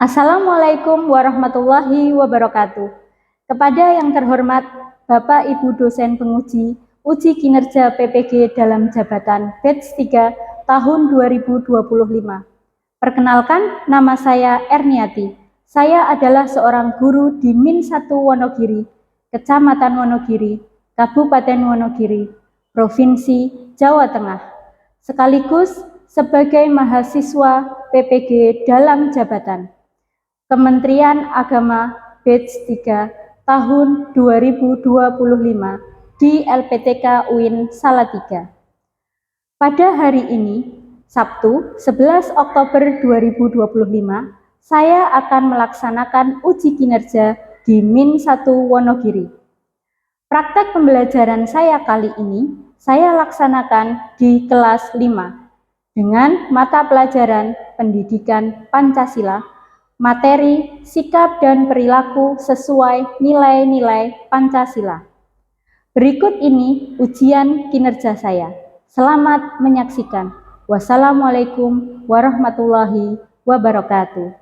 Assalamualaikum warahmatullahi wabarakatuh. Kepada yang terhormat Bapak Ibu dosen penguji uji kinerja PPG dalam jabatan batch 3 tahun 2025. Perkenalkan, nama saya Erniati. Saya adalah seorang guru di Min 1 Wonogiri, Kecamatan Wonogiri, Kabupaten Wonogiri, Provinsi Jawa Tengah. Sekaligus sebagai mahasiswa PPG dalam jabatan Kementerian Agama batch 3 tahun 2025 di LPTK UIN Salatiga. Pada hari ini, Sabtu 11 Oktober 2025, saya akan melaksanakan uji kinerja di Min 1 Wonogiri. Praktek pembelajaran saya kali ini, saya laksanakan di kelas 5 dengan mata pelajaran Pendidikan Pancasila, materi, sikap, dan perilaku sesuai nilai-nilai Pancasila. Berikut ini ujian kinerja saya. Selamat menyaksikan. Wassalamualaikum warahmatullahi wabarakatuh.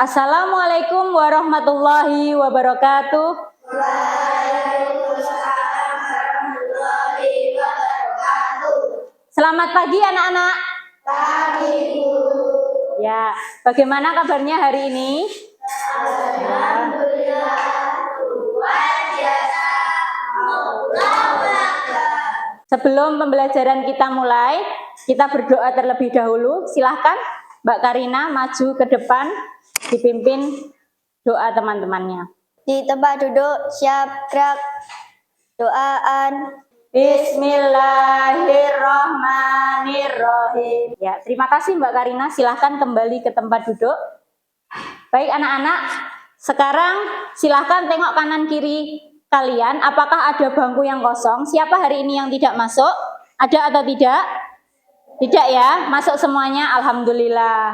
Assalamualaikum warahmatullahi wabarakatuh. Waalaikumsalam warahmatullahi wabarakatuh. Selamat pagi anak-anak. Pagi, Bu. Ya, bagaimana kabarnya hari ini? Alhamdulillah, luar biasa. Allahu Akbar. Sebelum pembelajaran kita mulai, kita berdoa terlebih dahulu. Silahkan Mbak Karina maju ke depan, dipimpin doa teman-temannya. Di tempat duduk, siap gerak. Doaan. Bismillahirrahmanirrahim. Ya, terima kasih Mbak Karina. Silahkan kembali ke tempat duduk. Baik anak-anak, sekarang silahkan tengok kanan kiri kalian. Apakah ada bangku yang kosong? Siapa hari ini yang tidak masuk? Ada atau tidak? Tidak ya, masuk semuanya. Alhamdulillah.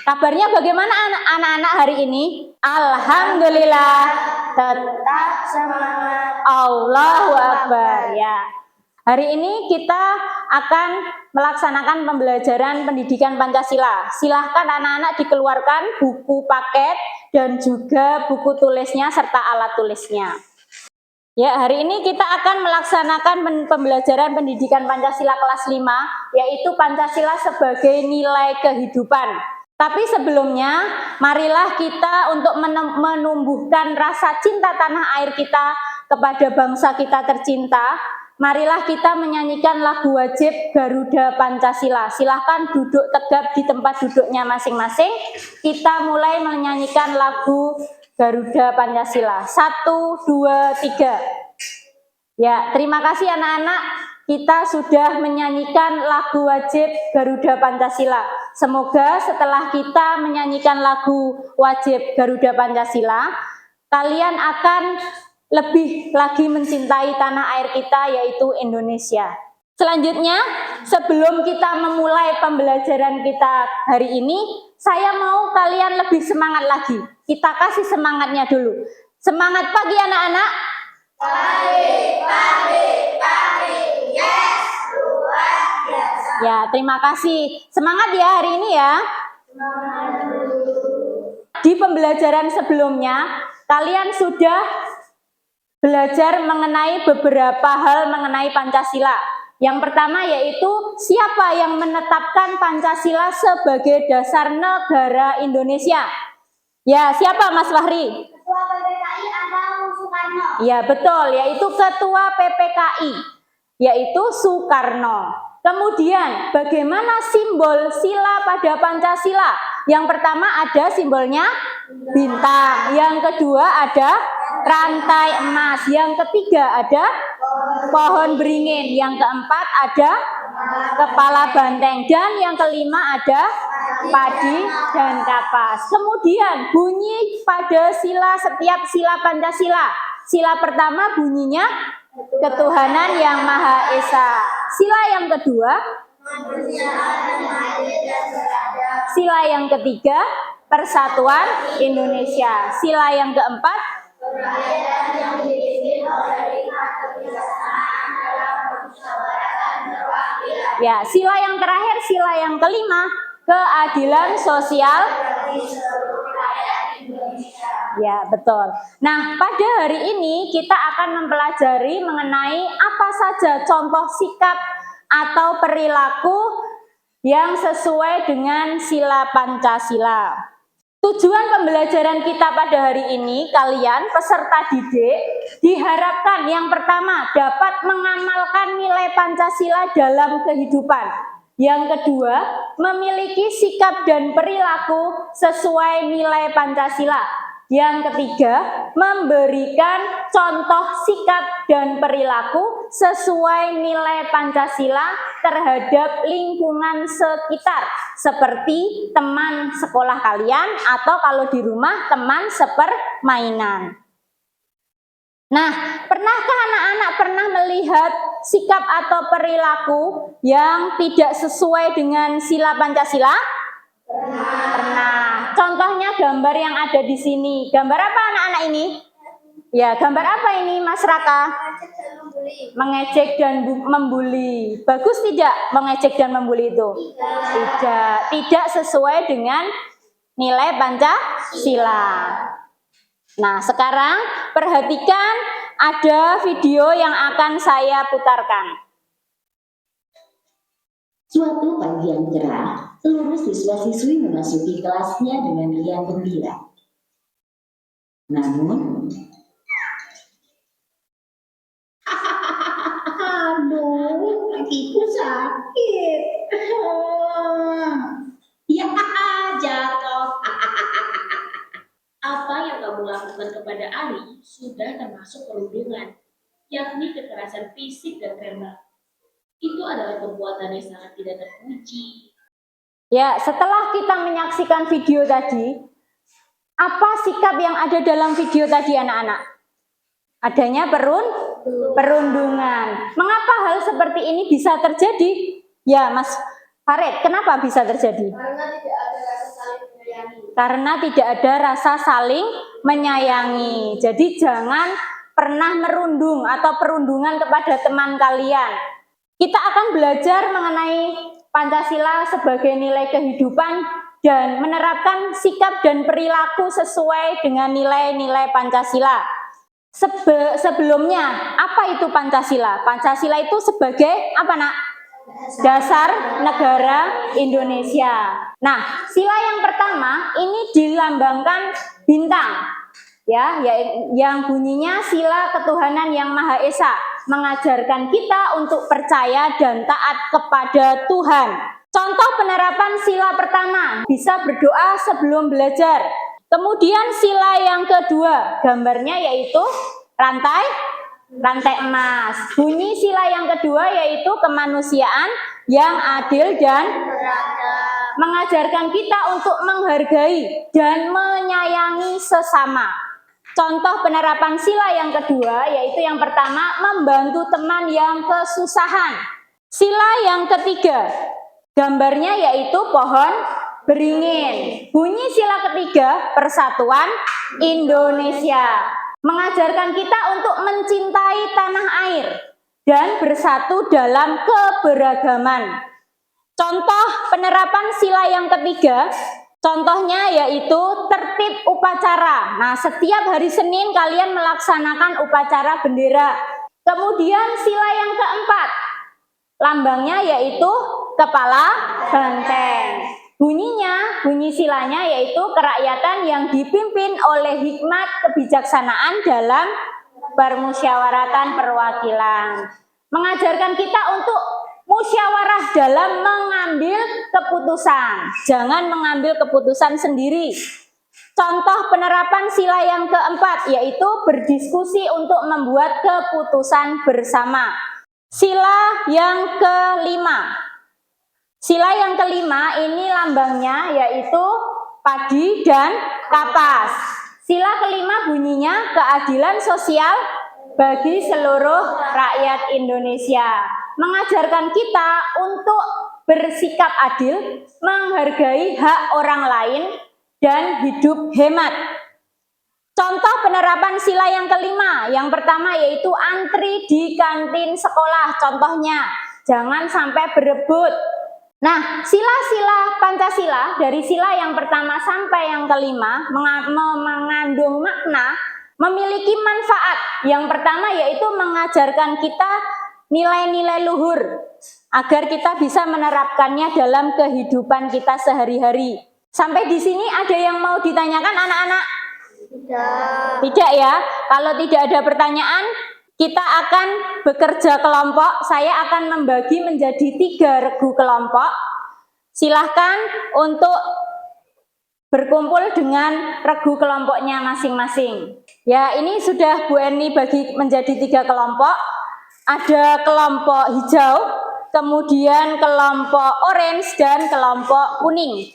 Kabarnya bagaimana anak-anak hari ini? Alhamdulillah. Tetap semangat. Allahu Akbar. Ya. Hari ini kita akan melaksanakan pembelajaran pendidikan Pancasila. Silahkan anak-anak dikeluarkan buku paket dan juga buku tulisnya serta alat tulisnya. Ya, hari ini kita akan melaksanakan pembelajaran pendidikan Pancasila kelas 5, yaitu Pancasila sebagai nilai kehidupan. Tapi sebelumnya, marilah kita untuk menumbuhkan rasa cinta tanah air kita kepada bangsa kita tercinta. Marilah kita menyanyikan lagu wajib Garuda Pancasila. Silahkan duduk tegap di tempat duduknya masing-masing. Kita mulai menyanyikan lagu Garuda Pancasila. 1, 2, 3. Ya, terima kasih anak-anak. Kita sudah menyanyikan lagu wajib Garuda Pancasila. Semoga setelah kita menyanyikan lagu wajib Garuda Pancasila, kalian akan lebih lagi mencintai tanah air kita, yaitu Indonesia. Selanjutnya, sebelum kita memulai pembelajaran kita hari ini, saya mau kalian lebih semangat lagi. Kita kasih semangatnya dulu. Semangat pagi anak-anak. Pagi, yes, luar biasa. Ya, terima kasih. Semangat ya hari ini ya. Di pembelajaran sebelumnya, kalian sudah belajar mengenai beberapa hal mengenai Pancasila. Yang pertama yaitu siapa yang menetapkan Pancasila sebagai dasar negara Indonesia? Ya, siapa Mas Fahri? Ketua PPKI atau Soekarno? Ya, betul, yaitu Ketua PPKI, yaitu Soekarno. Kemudian, bagaimana simbol sila pada Pancasila? Yang pertama ada simbolnya bintang, yang kedua ada rantai emas, yang ketiga ada pohon beringin, yang keempat ada kepala banteng, dan yang kelima ada padi dan kapas. Kemudian bunyi pada setiap sila Pancasila. Sila pertama bunyinya ketuhanan yang Maha Esa. Sila yang kedua, sila yang ketiga, persatuan Indonesia. Sila yang keempat, ya, sila yang terakhir, sila yang kelima, keadilan sosial bagi seluruh rakyat Indonesia. Ya, betul. Nah, pada hari ini kita akan mempelajari mengenai apa saja contoh sikap atau perilaku yang sesuai dengan sila Pancasila. Tujuan pembelajaran kita pada hari ini, kalian peserta didik diharapkan yang pertama dapat mengamalkan nilai Pancasila dalam kehidupan. Yang kedua, memiliki sikap dan perilaku sesuai nilai Pancasila. Yang ketiga, memberikan contoh sikap dan perilaku sesuai nilai Pancasila terhadap lingkungan sekitar, seperti teman sekolah kalian atau kalau di rumah teman sepermainan. Nah, pernahkah anak-anak pernah melihat sikap atau perilaku yang tidak sesuai dengan sila Pancasila? Pernah. Contohnya gambar yang ada di sini. Gambar apa anak-anak ini? Ya, gambar apa ini Mas Raka? Mengejek dan membuli. Bagus tidak mengejek dan membuli itu? Tidak. Tidak sesuai dengan nilai Pancasila. Nah, sekarang perhatikan ada video yang akan saya putarkan. Suatu pagi yang cerah, seluruh siswa-siswi memasuki kelasnya dengan riang gembira. Namun, aduh, kakiku sakit. Ya, jatuh. Apa yang kamu lakukan kepada Ali sudah termasuk perundungan, yakni kekerasan fisik dan verbal. Itu adalah perbuatan yang sangat tidak terpuji. Ya, setelah kita menyaksikan video tadi, apa sikap yang ada dalam video tadi anak-anak? Adanya perundungan. Mengapa hal seperti ini bisa terjadi? Ya, Mas Farid, kenapa bisa terjadi? Karena tidak ada rasa saling menyayangi. Jadi jangan pernah merundung atau perundungan kepada teman kalian. Kita akan belajar mengenai Pancasila sebagai nilai kehidupan dan menerapkan sikap dan perilaku sesuai dengan nilai-nilai Pancasila. Sebelumnya, apa itu Pancasila? Pancasila itu sebagai apa, Nak? Dasar negara Indonesia. Nah, sila yang pertama ini dilambangkan bintang, ya, yang bunyinya sila ketuhanan yang Maha Esa, mengajarkan kita untuk percaya dan taat kepada Tuhan. Contoh penerapan sila pertama, bisa berdoa sebelum belajar. Kemudian sila yang kedua, gambarnya yaitu rantai emas. Bunyi sila yang kedua yaitu kemanusiaan yang adil dan mengajarkan kita untuk menghargai dan menyayangi sesama. Contoh penerapan sila yang kedua yaitu yang pertama, membantu teman yang kesusahan. Sila yang ketiga, gambarnya yaitu pohon beringin. Bunyi sila ketiga, persatuan Indonesia. Mengajarkan kita untuk mencintai tanah air dan bersatu dalam keberagaman. Contoh penerapan sila yang ketiga, contohnya yaitu tertib upacara. Nah, setiap hari Senin kalian melaksanakan upacara bendera. Kemudian sila yang keempat, lambangnya yaitu kepala banteng. Bunyi silanya yaitu kerakyatan yang dipimpin oleh hikmat kebijaksanaan dalam permusyawaratan perwakilan. Mengajarkan kita untuk musyawarah dalam mengambil keputusan. Jangan mengambil keputusan sendiri. Contoh penerapan sila yang keempat yaitu berdiskusi untuk membuat keputusan bersama. Sila yang kelima. Sila yang kelima ini lambangnya yaitu padi dan kapas. Sila kelima bunyinya keadilan sosial bagi seluruh rakyat Indonesia. Mengajarkan kita untuk bersikap adil, menghargai hak orang lain, dan hidup hemat. Contoh penerapan sila yang kelima, yang pertama yaitu antri di kantin sekolah. Contohnya, jangan sampai berebut. Nah, sila-sila Pancasila dari sila yang pertama sampai yang kelima mengandung makna, memiliki manfaat. Yang pertama yaitu mengajarkan kita nilai-nilai luhur agar kita bisa menerapkannya dalam kehidupan kita sehari-hari. Sampai di sini ada yang mau ditanyakan anak-anak? Tidak ya. Kalau tidak ada pertanyaan, kita akan bekerja kelompok. Saya akan membagi menjadi 3 regu kelompok. Silahkan untuk berkumpul dengan regu kelompoknya masing-masing. Ya, ini sudah Bu Eni bagi menjadi 3 kelompok. Ada kelompok hijau, kemudian kelompok orange, dan kelompok kuning.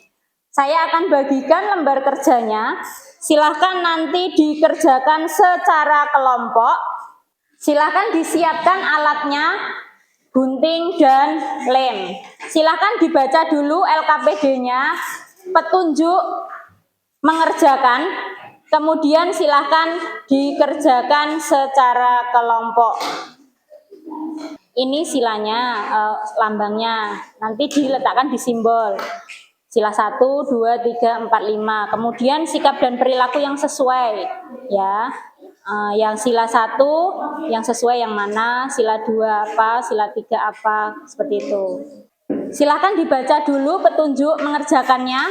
Saya akan bagikan lembar kerjanya. Silahkan nanti dikerjakan secara kelompok. Silahkan disiapkan alatnya, gunting dan lem. Silahkan dibaca dulu LKPD-nya, petunjuk mengerjakan, kemudian silahkan dikerjakan secara kelompok. Ini silanya, lambangnya, nanti diletakkan di simbol. Sila 1, 2, 3, 4, 5. Kemudian sikap dan perilaku yang sesuai, ya. Yang sila 1 yang sesuai yang mana, sila 2 apa, sila 3 apa, seperti itu. Silakan dibaca dulu petunjuk mengerjakannya.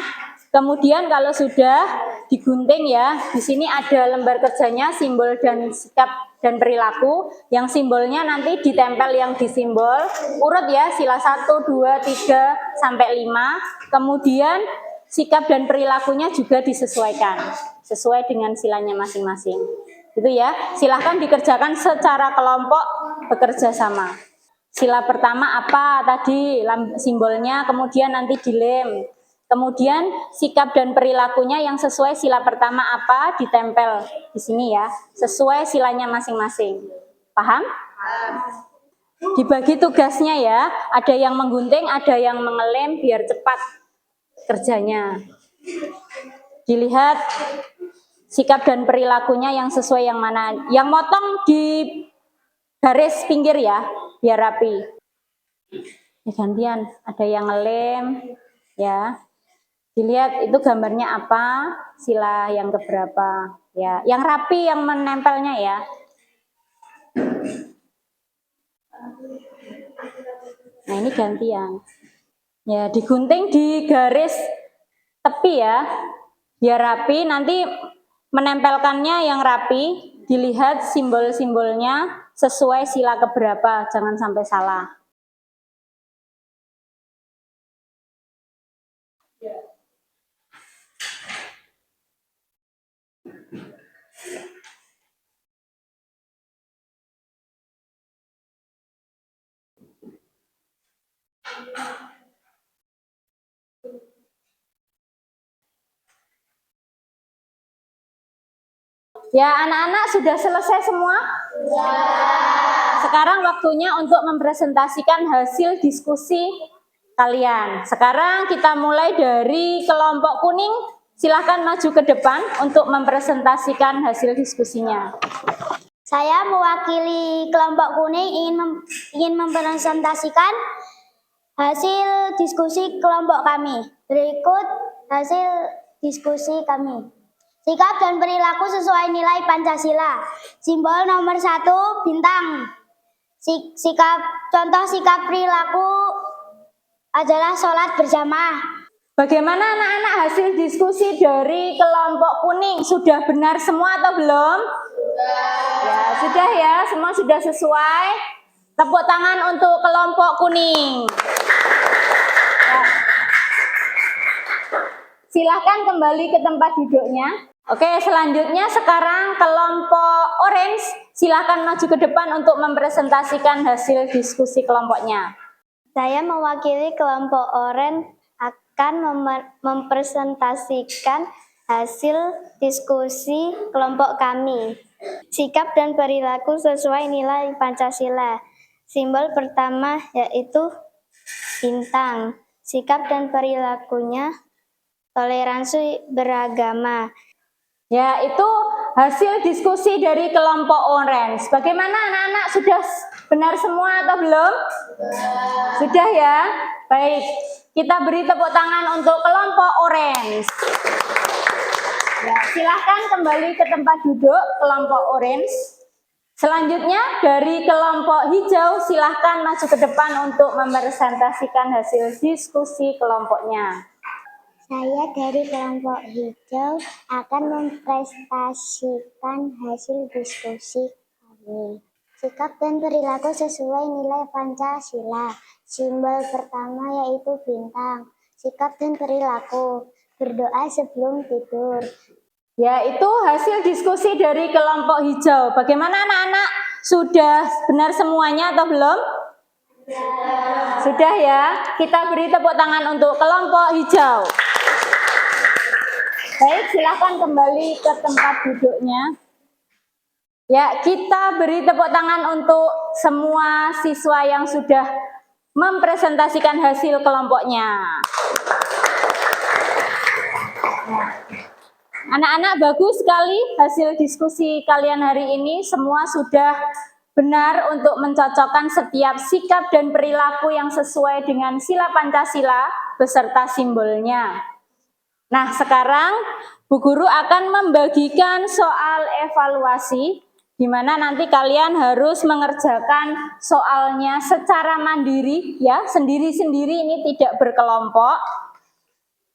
Kemudian kalau sudah digunting ya, di sini ada lembar kerjanya, simbol dan sikap dan perilaku. Yang simbolnya nanti ditempel yang di simbol. Urut ya, sila 1, 2, 3 sampai 5. Kemudian sikap dan perilakunya juga disesuaikan sesuai dengan silanya masing-masing. Gitu ya. Silahkan dikerjakan secara kelompok bekerja sama. Sila pertama apa tadi simbolnya, kemudian nanti dilem. Kemudian sikap dan perilakunya yang sesuai sila pertama apa ditempel di sini ya, sesuai silanya masing-masing. Paham? Dibagi tugasnya ya, ada yang menggunting, ada yang mengelem biar cepat kerjanya. Dilihat sikap dan perilakunya yang sesuai yang mana. Yang motong di garis pinggir ya, biar rapi. Ya, gantian, ada yang ngelem, ya. Dilihat itu gambarnya apa, sila yang keberapa, ya. Yang rapi yang menempelnya ya. Nah ini gantian. Ya, digunting di garis tepi ya, biar rapi. Nanti menempelkannya yang rapi, dilihat simbol-simbolnya sesuai sila keberapa, jangan sampai salah. Ya, anak-anak sudah selesai semua? Ya. Sekarang waktunya untuk mempresentasikan hasil diskusi kalian. Sekarang kita mulai dari kelompok kuning. Silahkan maju ke depan untuk mempresentasikan hasil diskusinya. Saya mewakili kelompok kuning ingin mempresentasikan hasil diskusi kelompok kami. Berikut hasil diskusi kami. Sikap dan perilaku sesuai nilai Pancasila. Simbol nomor 1, bintang. Contoh sikap perilaku adalah sholat berjamaah. Bagaimana anak-anak hasil diskusi dari kelompok kuning? Sudah benar semua atau belum? Ya, sudah ya, semua sudah sesuai. Tepuk tangan untuk kelompok kuning. Ya. Silahkan kembali ke tempat duduknya. Oke, selanjutnya sekarang kelompok orange. Silahkan maju ke depan untuk mempresentasikan hasil diskusi kelompoknya. Saya mewakili kelompok orange akan mempresentasikan hasil diskusi kelompok kami. Sikap dan perilaku sesuai nilai Pancasila. Simbol pertama yaitu bintang. Sikap dan perilakunya toleransi beragama. Ya, itu hasil diskusi dari kelompok orange. Bagaimana anak-anak, sudah benar semua atau belum? Sudah ya? Baik. Kita beri tepuk tangan untuk kelompok orange. Ya, silahkan kembali ke tempat duduk kelompok orange. Selanjutnya dari kelompok hijau silahkan maju ke depan untuk mempresentasikan hasil diskusi kelompoknya. Saya dari kelompok hijau akan mempresentasikan hasil diskusi kami. Sikap dan perilaku sesuai nilai Pancasila. Simbol pertama yaitu bintang. Sikap dan perilaku. Berdoa sebelum tidur. Ya, itu hasil diskusi dari kelompok hijau. Bagaimana anak-anak? Sudah benar semuanya atau belum? Sudah ya. Kita beri tepuk tangan untuk kelompok hijau. Baik, silakan kembali ke tempat duduknya. Ya, kita beri tepuk tangan untuk semua siswa yang sudah mempresentasikan hasil kelompoknya. Anak-anak, bagus sekali hasil diskusi kalian hari ini. Semua sudah benar untuk mencocokkan setiap sikap dan perilaku yang sesuai dengan sila Pancasila beserta simbolnya. Nah, sekarang Bu Guru akan membagikan soal evaluasi, di mana nanti kalian harus mengerjakan soalnya secara mandiri, ya, sendiri-sendiri, ini tidak berkelompok.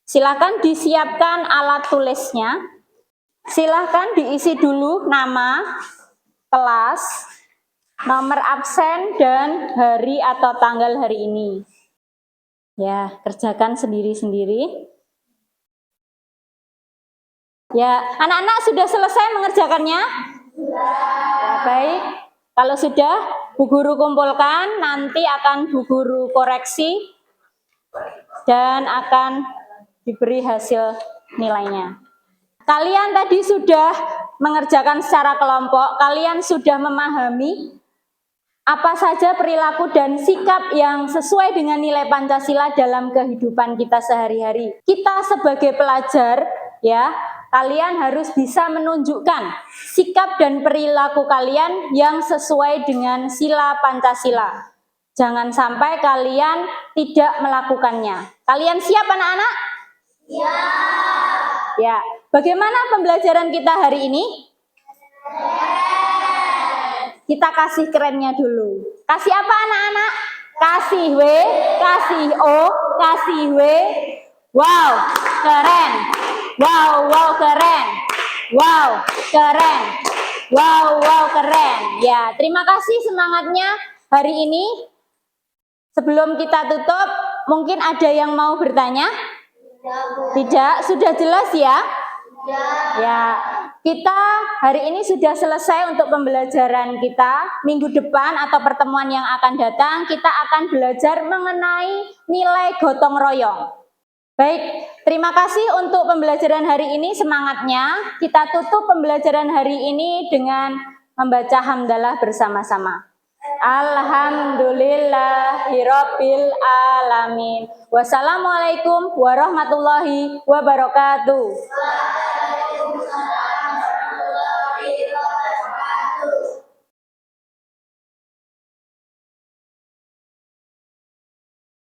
Silakan disiapkan alat tulisnya. Silakan diisi dulu nama, kelas, nomor absen, dan hari atau tanggal hari ini. Ya, kerjakan sendiri-sendiri. Ya, anak-anak sudah selesai mengerjakannya? Ya, baik. Kalau sudah, Bu Guru kumpulkan, nanti akan Bu Guru koreksi dan akan diberi hasil nilainya. Kalian tadi sudah mengerjakan secara kelompok, kalian sudah memahami apa saja perilaku dan sikap yang sesuai dengan nilai Pancasila dalam kehidupan kita sehari-hari. Kita sebagai pelajar, ya, kalian harus bisa menunjukkan sikap dan perilaku kalian yang sesuai dengan sila Pancasila. Jangan sampai kalian tidak melakukannya. Kalian siap anak-anak? Ya. Ya. Bagaimana pembelajaran kita hari ini? Kita kasih kerennya dulu. Kasih apa anak-anak? Kasih W, kasih O, kasih W. Wow, keren. Wow, wow, keren. Wow, keren. Wow, wow, keren. Ya, terima kasih semangatnya hari ini. Sebelum kita tutup, mungkin ada yang mau bertanya? Tidak, sudah jelas ya? Ya, kita hari ini sudah selesai untuk pembelajaran kita. Minggu depan atau pertemuan yang akan datang, kita akan belajar mengenai nilai gotong royong. Baik, terima kasih untuk pembelajaran hari ini, semangatnya. Kita tutup pembelajaran hari ini dengan membaca hamdalah bersama-sama. Alhamdulillahirabbil alamin. Wassalamualaikum warahmatullahi wabarakatuh.